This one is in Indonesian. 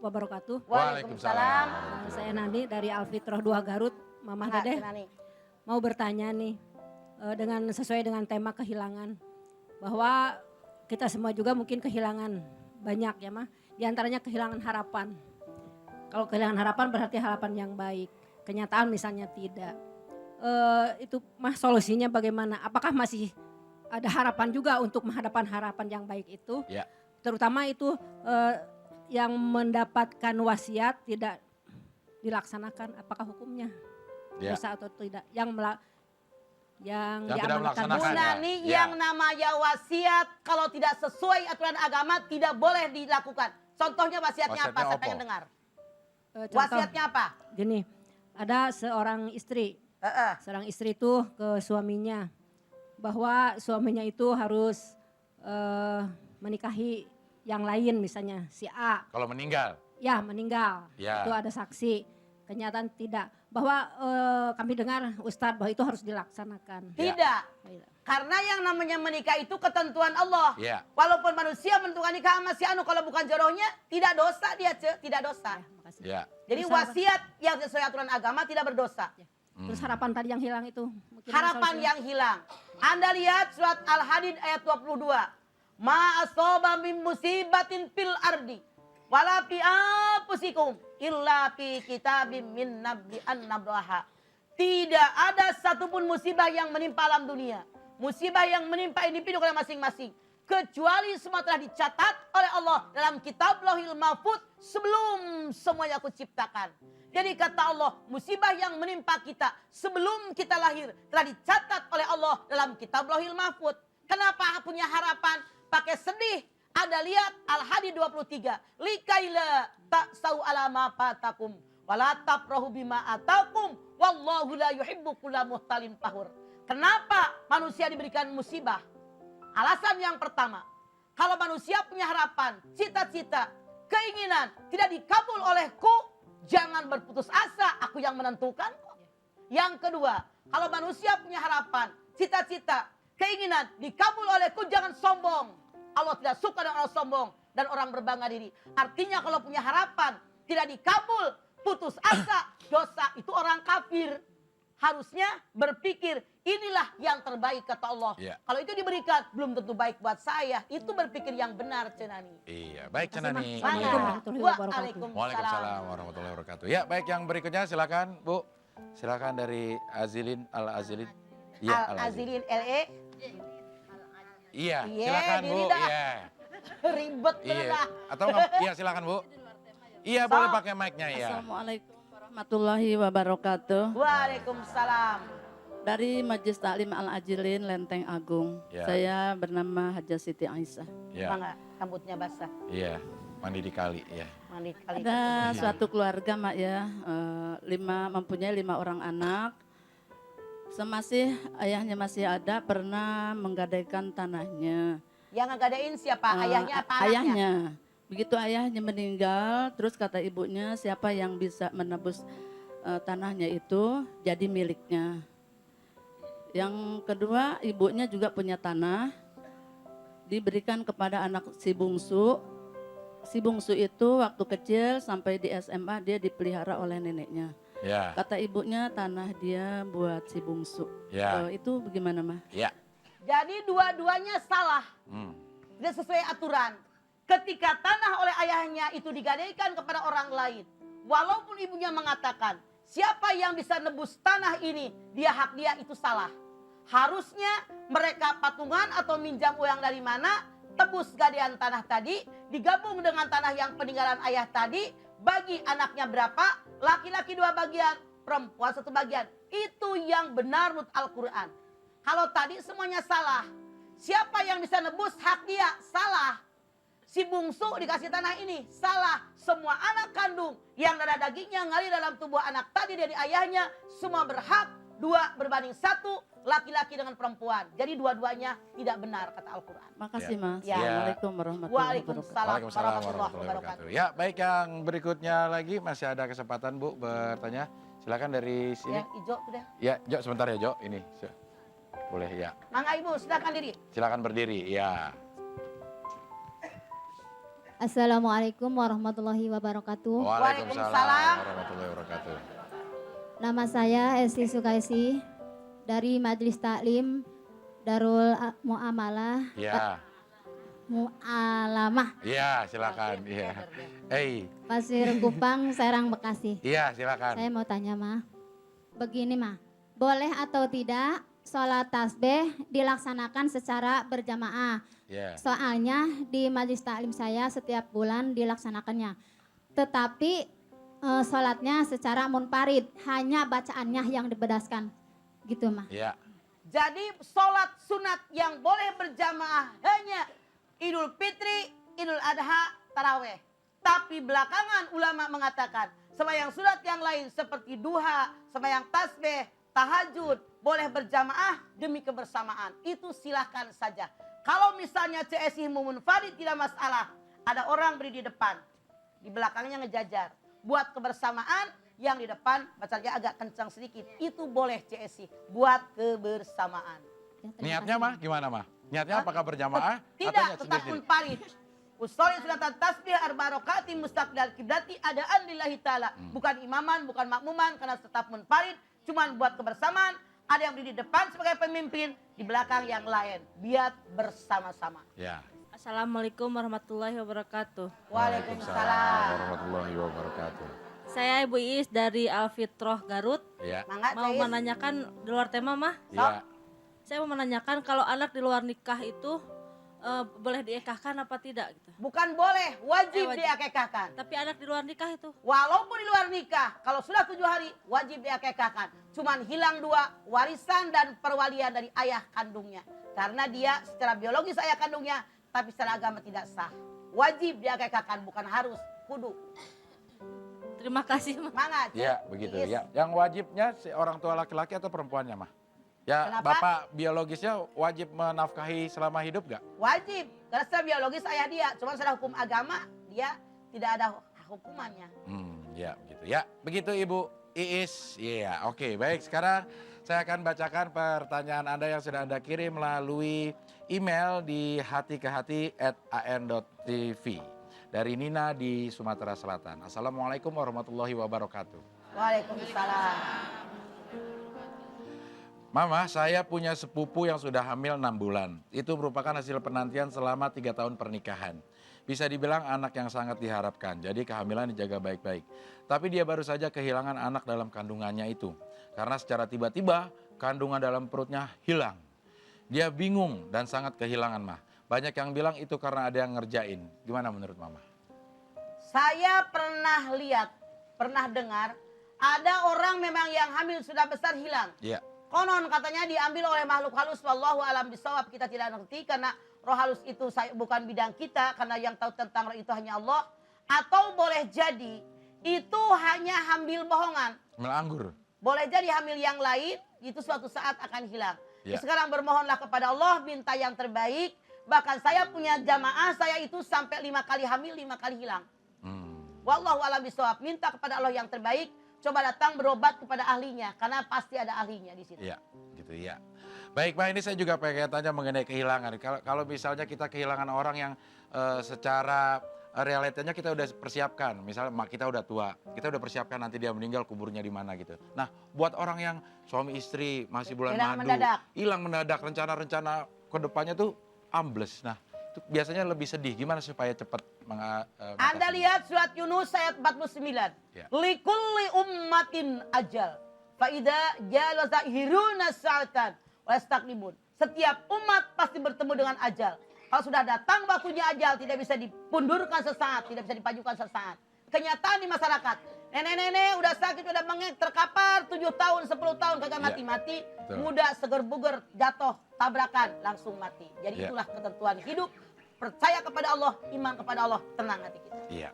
wabarakatuh. Waalaikumsalam. Saya Nani dari Alfitroh 2 Garut. Mama Dedeh mau bertanya nih dengan sesuai dengan tema kehilangan. Bahwa kita semua juga mungkin kehilangan banyak ya Mah. Di antaranya kehilangan harapan. Kalau kehilangan harapan berarti harapan yang baik. Kenyataan misalnya tidak. Itu Mah solusinya bagaimana? Apakah masih ada harapan juga untuk menghadapan harapan yang baik itu? Ya. Terutama itu yang mendapatkan wasiat tidak dilaksanakan, apakah hukumnya dosa atau tidak? Yang tidak melaksanakan. Bu Nani, yang namanya wasiat kalau tidak sesuai aturan agama tidak boleh dilakukan. Contohnya wasiatnya apa? Saya pengen dengar. Wasiatnya apa? Gini, ada seorang istri itu ke suaminya bahwa suaminya itu harus menikahi yang lain misalnya si A. Kalau meninggal? Ya meninggal, ya. Itu ada saksi. Kenyataan tidak. Bahwa kami dengar Ustadz bahwa itu harus dilaksanakan. Tidak. Ya. Karena yang namanya menikah itu ketentuan Allah. Ya. Walaupun manusia menentukan nikah sama si anu, kalau bukan jodohnya tidak dosa dia, tidak dosa. Ya, jadi wasiat yang sesuai aturan agama tidak berdosa. Ya. Terus harapan tadi yang hilang itu? Harapan yang hilang. Anda lihat surat Al-Hadid ayat 22. Ma asoba min musibatin fil ardi wala fi anfusikum illa fi kitabim min nabli an-nabraha. Tidak ada satupun musibah yang menimpa alam dunia. Musibah yang menimpa individu kalian masing-masing. Kecuali semua telah dicatat oleh Allah dalam kitab Lauhil Mahfuz sebelum semuanya aku ciptakan. Jadi kata Allah, musibah yang menimpa kita sebelum kita lahir telah dicatat oleh Allah dalam kitab Lauhil Mahfuz. Kenapa punya harapan? Pakai sedih. Ada lihat Al-Hadid 23. Likaila ta'sau ala ma fatakum wala tafrahu bima atakum wallahu la yuhibbu kulla muhtalin fahur. Kenapa manusia diberikan musibah? Alasan yang pertama, kalau manusia punya harapan, cita-cita, keinginan tidak dikabul olehku, jangan berputus asa, aku yang menentukan kok. Yang kedua, kalau manusia punya harapan, cita-cita, keinginan dikabul olehku, jangan sombong. Allah tidak suka dengan orang sombong dan orang berbangga diri. Artinya kalau punya harapan, tidak dikabul, putus asa, dosa, itu orang kafir. Harusnya berpikir inilah yang terbaik kata Allah. Ya. Kalau itu diberikan belum tentu baik buat saya. Itu berpikir yang benar Cenani. Iya, baik Cenani. Waalaikumsalam warahmatullahi wabarakatuh. Ya, baik yang berikutnya silakan Bu. Silakan dari Azilin Al-Azilin. Ya, Al-Azilin LE. Iya, silakan Bu. Iya. Ribet iya. Atau iya silakan Bu. Iya, boleh pakai mic-nya ya. Assalamualaikum warahmatullahi wabarakatuh. Waalaikumsalam. Dari Majelis Taklim Al-Ajilin Lenteng Agung. Ya. Saya bernama Hajah Siti Aisyah. Ya. Bangga, rambutnya basah. Iya, mandi di kali ya. Mandi di kali. Ada suatu keluarga Mak ya, mempunyai 5 orang anak. Semasih ayahnya masih ada, pernah menggadaikan tanahnya. Yang ngegadain siapa? Ayahnya apa anaknya? Ayahnya. Begitu ayahnya meninggal, terus kata ibunya siapa yang bisa menebus tanahnya itu jadi miliknya. Yang kedua, ibunya juga punya tanah, diberikan kepada anak si bungsu. Si bungsu itu waktu kecil sampai di SMA dia dipelihara oleh neneknya. Ya. Kata ibunya tanah dia buat si bungsu. Ya. Itu bagaimana Mah? Ya. Jadi dua-duanya salah. Tidak sesuai aturan. Ketika tanah oleh ayahnya itu digadaikan kepada orang lain. Walaupun ibunya mengatakan siapa yang bisa nebus tanah ini, dia hak dia, itu salah. Harusnya mereka patungan atau minjam uang dari mana, tebus gadaian tanah tadi, digabung dengan tanah yang peninggalan ayah tadi, bagi anaknya berapa, laki-laki 2 bagian, perempuan 1 bagian. Itu yang benar menurut Al-Quran. Kalau tadi semuanya salah. Siapa yang bisa nebus hak dia? Salah. Si bungsu dikasih tanah ini, salah. Semua anak kandung yang darah dagingnya ngalir dalam tubuh anak tadi dari ayahnya, semua berhak 2 berbanding 1, laki-laki dengan perempuan. Jadi dua-duanya tidak benar kata Al-Quran. Makasih Mas. Ya. Assalamualaikum warahmatullahi wabarakatuh. Waalaikumsalam warahmatullahi wabarakatuh. Ya, baik yang berikutnya lagi masih ada kesempatan Bu bertanya. Silakan dari sini. Yang hijau sudah. Ya, Jo sebentar ya Jo. Ini boleh ya. Mangga Ibu, silakan diri. Silakan berdiri. Ya. Assalamualaikum warahmatullahi wabarakatuh. Waalaikumsalam warahmatullahi wabarakatuh. Nama saya Esi Sukaisi dari Majelis Taklim Darul Muamalah. Iya. Mualamah. Iya, silakan. Iya. Pasir Kupang, Serang, Bekasi. Iya, silakan. Saya mau tanya, Ma. Begini, Ma. Boleh atau tidak sholat tasbih dilaksanakan secara berjamaah? Iya. Soalnya di Majelis Taklim saya setiap bulan dilaksanakannya. Tetapi sholatnya secara munfarid, hanya bacaannya yang dibedaskan. Gitu, Ma. Iya. Jadi sholat sunat yang boleh berjamaah hanya Idul Fitri, Idul Adha, Taraweh. Tapi belakangan ulama mengatakan sembahyang sunat yang lain seperti duha, sembahyang tasbih, tahajud boleh berjamaah demi kebersamaan. Itu silahkan saja. Kalau misalnya CSI munfarid tidak masalah. Ada orang berdiri di depan, di belakangnya ngejajar. Buat kebersamaan, yang di depan bacanya agak kencang sedikit. Itu boleh CSI, buat kebersamaan. Ya, terima Niatnya kasih, mah gimana mah? Niatnya apakah berjamaah? atau Tidak, niat tetap sendiri-sendiri? munfarid. Usolli sunatan tasbih arba rakaati mustaqbil kiblati adaan lillahi ta'ala. Bukan imaman, bukan makmuman karena tetap munfarid, cuman buat kebersamaan. Ada yang berdiri di depan sebagai pemimpin, di belakang yang lain. Biar bersama-sama. Ya. Assalamualaikum warahmatullahi wabarakatuh. Waalaikumsalam. warahmatullahi wabarakatuh. Saya Ibu Iis dari Alfitroh Garut. Ya. Mangga, Mau Cais. menanyakan di luar tema mah? Ya. Saya mau menanyakan kalau anak di luar nikah itu boleh diekahkan apa tidak gitu. Bukan boleh, wajib Wajib. diakekahkan. Tapi anak di luar nikah itu Walaupun di luar nikah, kalau sudah 7 hari, wajib diakekahkan. Cuman hilang 2, warisan dan perwalian dari ayah kandungnya. Karena dia secara biologis ayah kandungnya, tapi secara agama tidak sah. Wajib diakekahkan, bukan harus, kudu. terima kasih mah. Semangat. Ya, begitu Iis. ya. Yang wajibnya si orang tua laki-laki atau perempuannya mah? Ya, Kenapa? bapak biologisnya wajib menafkahi selama hidup gak? Wajib, karena secara biologis ayah dia. Cuma secara hukum agama, dia tidak ada hukumannya. Ya begitu. Ya, begitu Ibu Iis. Iya, oke. Baik, sekarang saya akan bacakan pertanyaan Anda yang sudah Anda kirim melalui email di hatikehati@an.tv. Dari Nina di Sumatera Selatan. Assalamualaikum warahmatullahi wabarakatuh. Waalaikumsalam. Mama, saya punya sepupu yang sudah hamil 6 bulan. Itu merupakan hasil penantian selama 3 tahun pernikahan. Bisa dibilang anak yang sangat diharapkan, jadi kehamilan dijaga baik-baik. Tapi dia baru saja kehilangan anak dalam kandungannya itu. Karena secara tiba-tiba kandungan dalam perutnya hilang. Dia bingung dan sangat kehilangan, Mah. Banyak yang bilang itu karena ada yang ngerjain. Gimana menurut Mama? Saya pernah lihat, pernah dengar, ada orang memang yang hamil sudah besar hilang. Iya. Konon katanya diambil oleh makhluk halus, wallahu alam bisawab, kita tidak ngerti karena roh halus itu bukan bidang kita, karena yang tahu tentang roh itu hanya Allah. Atau boleh jadi itu hanya hamil bohongan. Hamil anggur. Boleh jadi hamil yang lain itu suatu saat akan hilang. Ya. Sekarang bermohonlah kepada Allah, minta yang terbaik. Bahkan saya punya jamaah, saya itu sampai 5 kali hamil, 5 kali hilang. Wallahu alam bisawab, minta kepada Allah yang terbaik. Coba datang berobat kepada ahlinya, karena pasti ada ahlinya di situ. Iya, gitu ya. Baik, Pak, ini saya juga pengen tanya mengenai kehilangan. Kalau misalnya kita kehilangan orang yang secara realitanya kita udah persiapkan. Misalnya kita udah tua, kita udah persiapkan nanti dia meninggal kuburnya di mana gitu. Nah, buat orang yang suami istri masih bulan Hilang madu, mendadak. hilang mendadak, rencana-rencana ke depannya tuh ambles. Nah, itu biasanya lebih sedih. Gimana supaya cepat Anda lihat surat Yunus ayat 49. Ya. Likulli ummatin ajal. Faida jalaza hiruna sa'atan wastaklimun. Setiap umat pasti bertemu dengan ajal. Kalau sudah datang waktunya ajal, tidak bisa dipundurkan sesaat, tidak bisa dipajukan sesaat. Kenyataan di masyarakat. Nenek-nenek udah sakit, udah mengek, terkapar 7 tahun, 10 tahun kagak Ya. mati-mati. Betul. Muda, seger buger, jatuh, tabrakan, langsung mati. Jadi Ya. itulah ketentuan hidup. Percaya kepada Allah, iman kepada Allah, tenang hati kita. Iya.